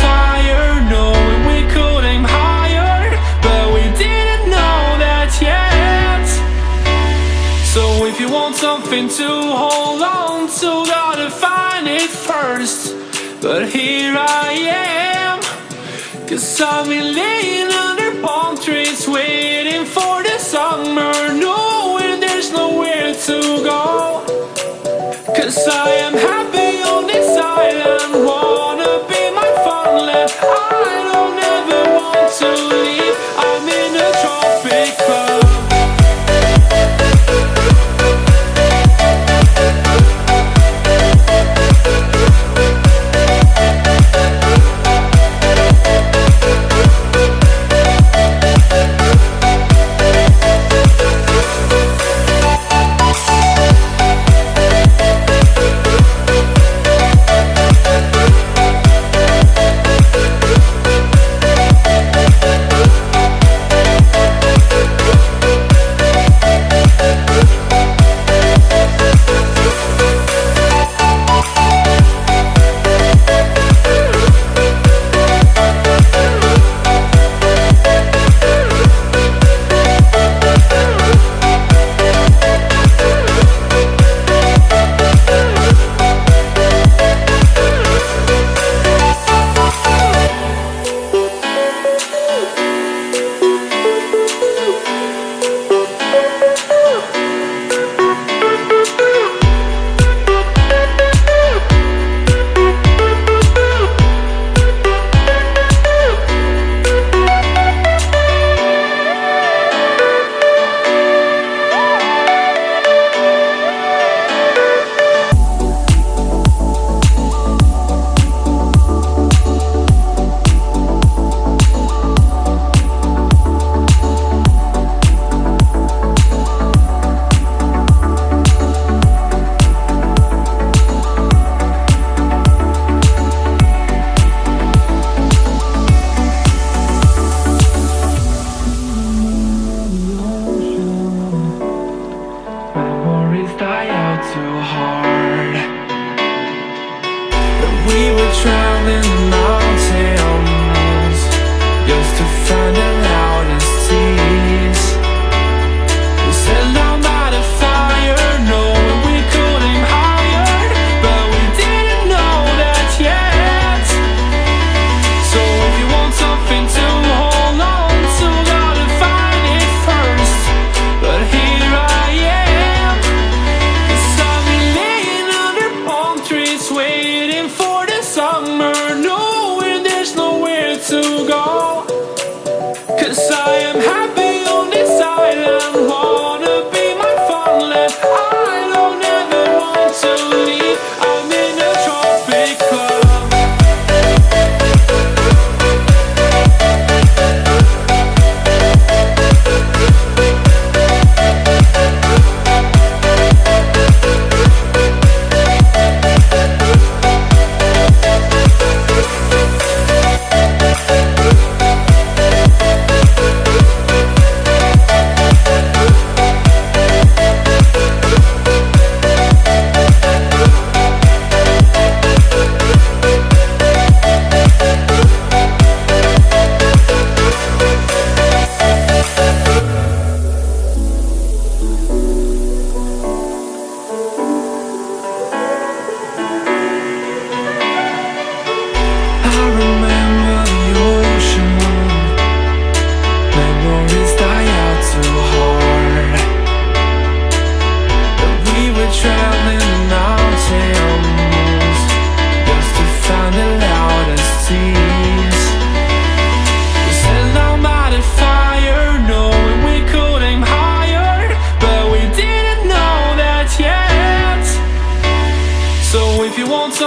fire, knowing we could aim higher, but we didn't know that yet. So if you want something to hold on to, gotta find it first. But here I am, 'cause I've been laying under palm trees, waiting for the summer, knowing there's nowhere to go. 'Cause I am happy on this island, wanna be my farmland. I don't ever want to leave, I'm in a tropic club. Die out too hard. But we were traveling the mountains just to find the loudest seas. We sat down by the fire, knowing we could aim higher, but we didn't know that yet. So if you want something to hold on to, gotta find it first. But here I am, waiting for the summer, knowing there's nowhere to go. 'Cause I am happy on this island, wanna be my farmland. I don't ever want to leave, I'm in a tropic club.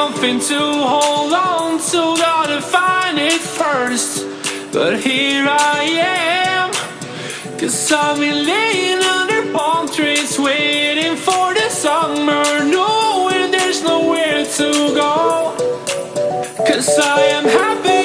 Something to hold on to, gotta find it first. But here I am, 'cause I've been laying under palm trees, waiting for the summer, knowing there's nowhere to go. 'Cause I am happy